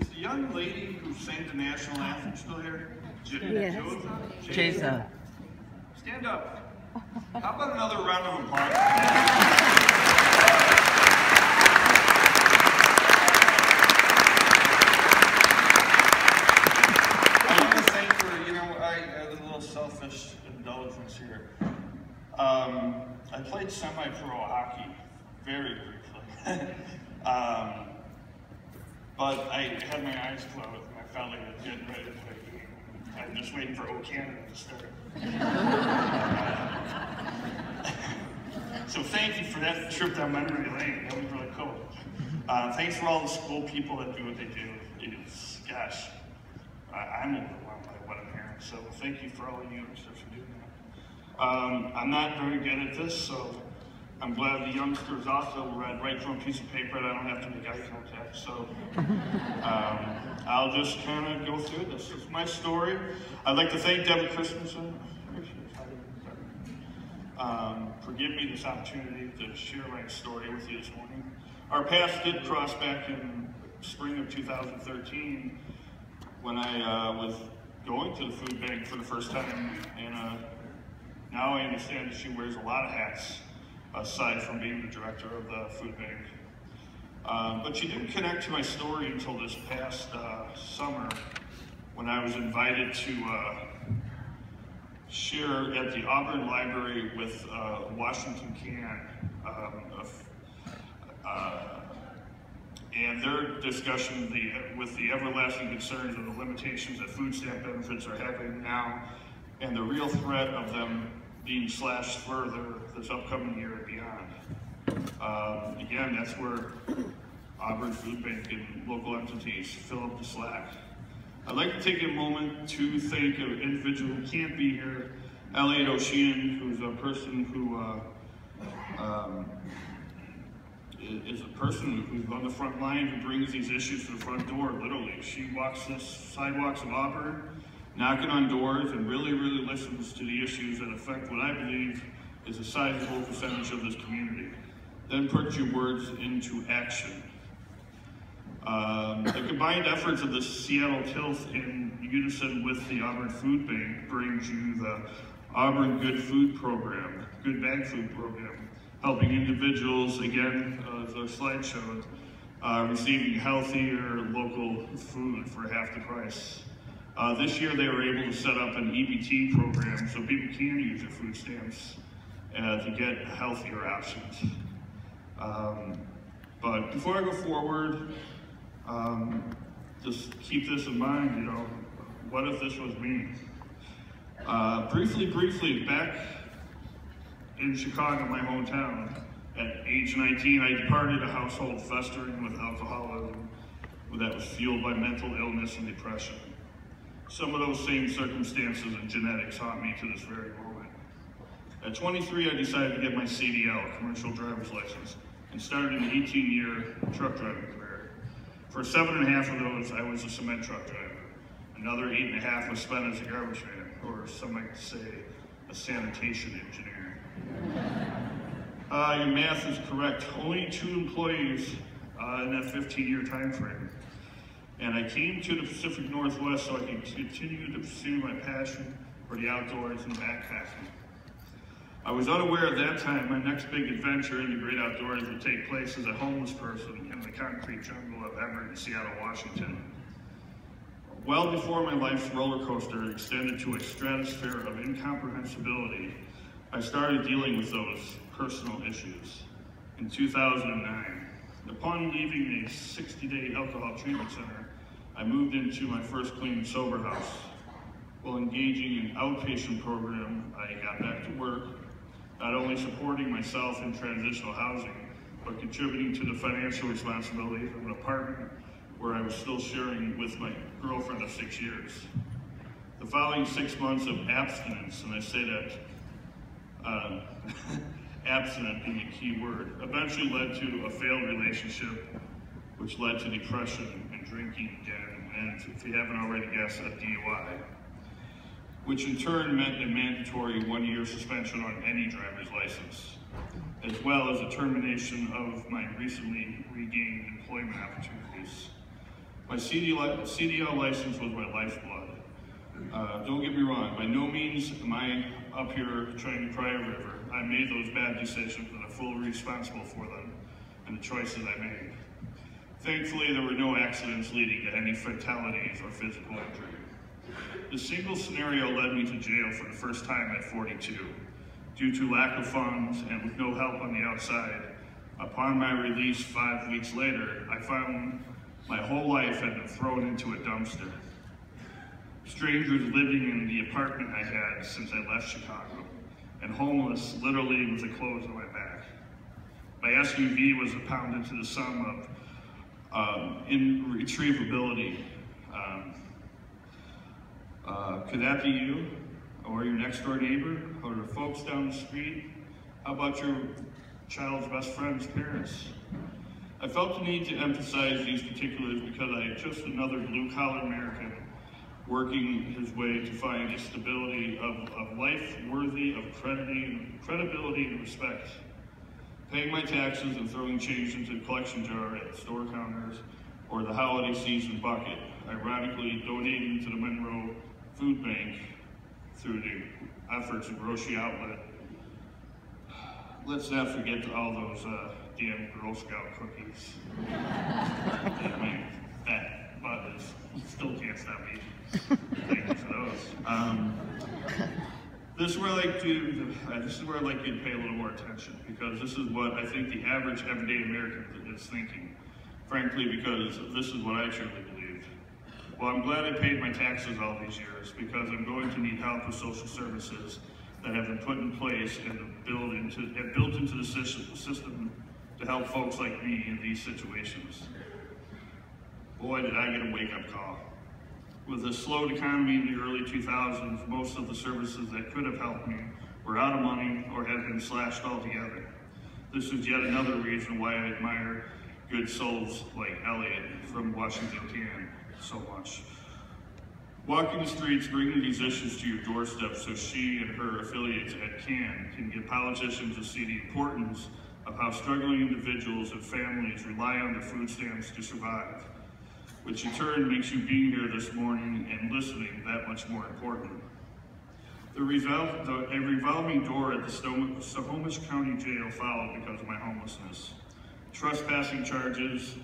Is the young lady who sang the national anthem still here? Yes. Jason. Stand up. How about another round of applause? I want to thank her, you know, I have a little selfish indulgence here. I played semi-pro hockey very briefly. But I had my eyes closed and I felt like I was getting ready to play a game. I'm just waiting for O Canada to start. So thank you for that trip down memory lane. That was really cool. Thanks for all the school people that do what they do. It's, gosh, I'm overwhelmed by what I'm hearing. So thank you for all of you youngsters for doing that. I'm not very good at this, so I'm glad the youngsters also read right from a piece of paper and I don't have to make eye contact. So I'll just kind of go through this. It's my story. I'd like to thank Debbie Christensen for giving me this opportunity to share my story with you this morning. Our paths did cross back in spring of 2013 when I was going to the food bank for the first time, and now I understand that she wears a lot of hats aside from being the director of the food bank. But she didn't connect to my story until this past summer when I was invited to share at the Auburn Library with Washington Can and their discussion with the everlasting concerns of the limitations that food stamp benefits are having now and the real threat of them being slashed further this upcoming year and beyond. Again, that's where Auburn Food Bank and local entities fill up the slack. I'd like to take a moment to thank an individual who can't be here, Elliot O'Sheehan, who's a person who is a person who's on the front line who brings these issues to the front door, literally. She walks the sidewalks of Auburn, knocking on doors, and really listens to the issues that affect what I believe is a sizable percentage of this community. Then put your words into action. The combined efforts of the Seattle Tilth in unison with the Auburn Food Bank brings you the Auburn Good Food Program, Good Bag Food Program, helping individuals, again, as our slide showed, receiving healthier local food for half the price. This year they were able to set up an EBT program so people can use their food stamps to get healthier options. But before I go forward, just keep this in mind, you know, what if this was me? Briefly, back in Chicago, my hometown, at age 19, I departed a household festering with alcoholism that was fueled by mental illness and depression. Some of those same circumstances and genetics haunt me to this very moment. At 23, I decided to get my CDL, commercial driver's license, and started an 18-year truck driving career. For 7.5 of those, I was a cement truck driver. Another 8.5 was spent as a garbage man, or some might say a sanitation engineer. Your math is correct. Only 2 employees in that 15-year time frame. And I came to the Pacific Northwest so I could continue to pursue my passion for the outdoors and backpacking. I was unaware at that time my next big adventure in the great outdoors would take place as a homeless person in the concrete jungle of Everett, Seattle, Washington. Well before my life's roller coaster extended to a stratosphere of incomprehensibility, I started dealing with those personal issues. In 2009, upon leaving a 60-day alcohol treatment center, I moved into my first clean and sober house. While engaging in an outpatient program, I got back to work, not only supporting myself in transitional housing, but contributing to the financial responsibilities of an apartment where I was still sharing with my girlfriend of 6 years. The following 6 months of abstinence, and I say that abstinent being a key word, eventually led to a failed relationship, which led to depression and drinking again, and if you haven't already guessed, a DUI, which in turn meant a mandatory 1-year suspension on any driver's license, as well as a termination of my recently regained employment employment opportunities. My CDL license was my lifeblood. Don't get me wrong, by no means am I up here trying to cry a river. I made those bad decisions and I'm fully responsible for them and the choices I made. Thankfully, there were no accidents leading to any fatalities or physical injury. The single scenario led me to jail for the first time at 42. Due to lack of funds and with no help on the outside, upon my release 5 weeks later, I found my whole life had been thrown into a dumpster. Strangers living in the apartment I had since I left Chicago, and homeless literally with the clothes on my back. My SUV was pounded to the sum of irretrievability. Could that be you? Or your next door neighbor? Or the folks down the street? How about your child's best friend's parents? I felt the need to emphasize these particulars because I am just another blue-collar American working his way to find a stability of life worthy of credibility and respect. Paying my taxes and throwing change into the collection jar at the store counters or the holiday season bucket, ironically donating to the Auburn Food Bank through the efforts of Grocery Outlet. Let's not forget all those damn Girl Scout cookies. I mean, that butt still can't stop me. Thank you for those. This is where I like you to pay a little more attention, because this is what I think the average everyday American is thinking. Frankly, because this is what I truly believe. Well, I'm glad I paid my taxes all these years, because I'm going to need help with social services that have been put in place and built into the system to help folks like me in these situations. Boy, did I get a wake-up call. With a slowed economy in the early 2000s, most of the services that could have helped me were out of money or had been slashed altogether. This is yet another reason why I admire good souls like Elliot from Washington Can so much. Walking the streets, bringing these issues to your doorstep so she and her affiliates at can get politicians to see the importance of how struggling individuals and families rely on their food stamps to survive, which in turn makes you being here this morning and listening that much more important. A revolving door at the Snohomish County Jail followed because of my homelessness. Trespassing charges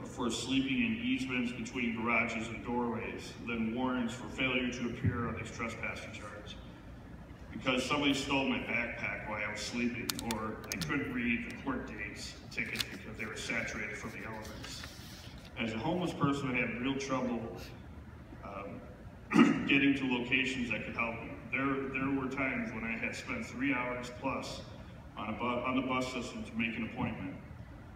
for sleeping in easements between garages and doorways, then warrants for failure to appear on these trespassing charges. Because somebody stole my backpack while I was sleeping, or I couldn't read the court dates tickets because they were saturated from the elements. As a homeless person, I had real trouble getting to locations that could help me. There were times when I had spent 3 hours plus on the bus system to make an appointment,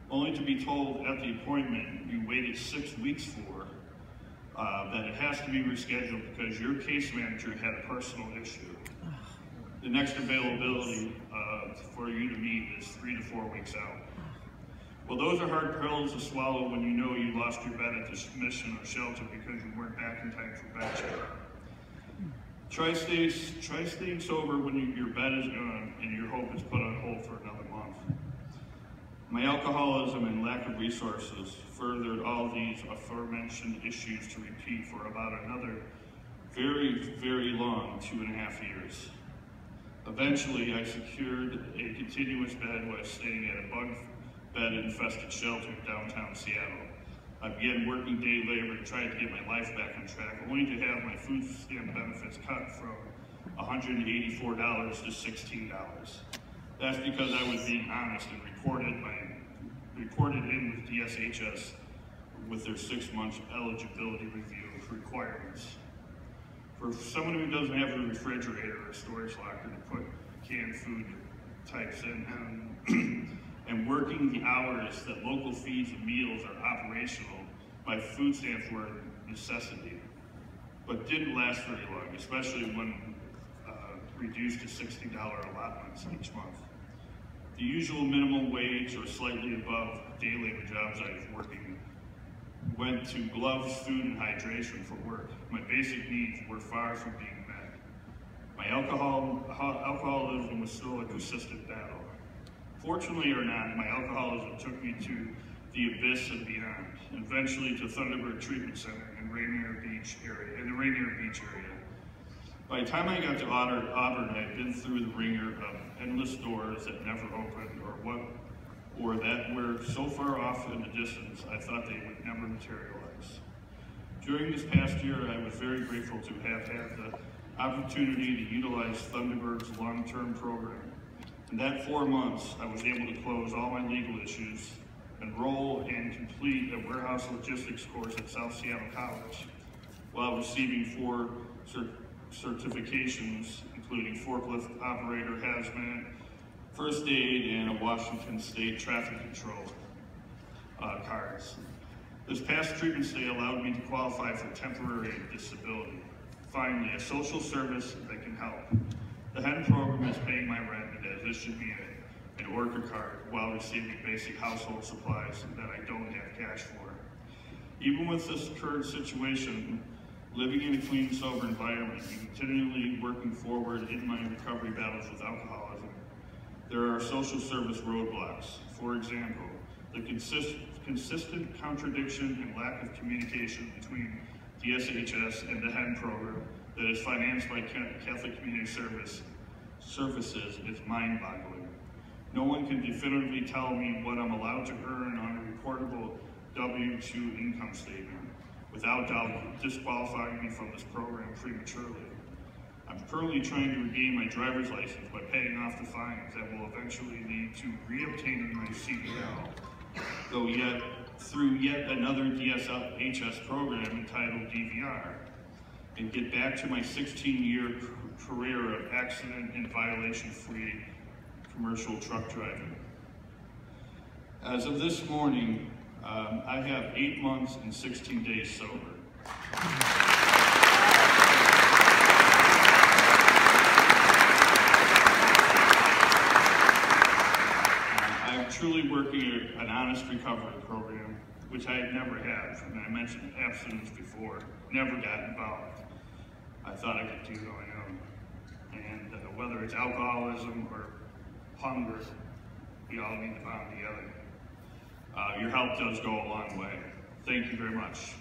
only to be told at the appointment you waited 6 weeks for that it has to be rescheduled because your case manager had a personal issue. The next availability for you to meet is 3 to 4 weeks out. Well, those are hard pills to swallow when you know you lost your bed at this mission or shelter because you weren't back in time for bed check. Try staying sober when your bed is gone and your hope is put on hold for another month. My alcoholism and lack of resources furthered all these aforementioned issues to repeat for about another very, very long 2.5 years. Eventually, I secured a continuous bed while staying at a bunk bed infested shelter in downtown Seattle. I began working day labor to try to get my life back on track, only to have my food stamp benefits cut from $184 to $16. That's because I was being honest and reported in with DSHS with their 6-month eligibility review requirements. For someone who doesn't have a refrigerator or a storage locker to put canned food types in, and working the hours that local feeds and meals are operational, my food stamps were a necessity, but didn't last very long, especially when reduced to $60 allotments each month. The usual minimum wage or slightly above day labor jobs I was working went to gloves, food, and hydration for work. My basic needs were far from being met. My alcoholism was still a consistent battle. Fortunately or not, my alcoholism took me to the abyss and beyond, and eventually to Thunderbird Treatment Center in the Rainier Beach area. By the time I got to Auburn, I had been through the ringer of endless doors that never opened, or that were so far off in the distance I thought they would never materialize. During this past year, I was very grateful to have had the opportunity to utilize Thunderbird's long-term program. In that 4 months, I was able to close all my legal issues, enroll and complete a warehouse logistics course at South Seattle College, while receiving 4 certifications, including forklift operator, hazmat, first aid, and a Washington State traffic control cards. This past treatment stay allowed me to qualify for temporary disability. Finally, a social service that can help. The HEN program is paying my rent, as this should be an Orca card while receiving basic household supplies that I don't have cash for. Even with this current situation, living in a clean and sober environment and continually working forward in my recovery battles with alcoholism, there are social service roadblocks. For example, the consistent contradiction and lack of communication between DSHS and the HEN program that is financed by Catholic Community Services is mind-boggling. No one can definitively tell me what I'm allowed to earn on a reportable W-2 income statement, without doubt disqualifying me from this program prematurely. I'm currently trying to regain my driver's license by paying off the fines that will eventually lead to reobtaining my CDL, though through yet another DSHS program entitled DVR, and get back to my 16-year career of accident and violation-free commercial truck driving. As of this morning, I have 8 months and 16 days sober. I'm truly working an honest recovery program, which I had never had, and I mentioned abstinence before, never got involved. I thought I could do it on my own. And whether it's alcoholism or hunger, we all need to bond together. Your help does go a long way. Thank you very much.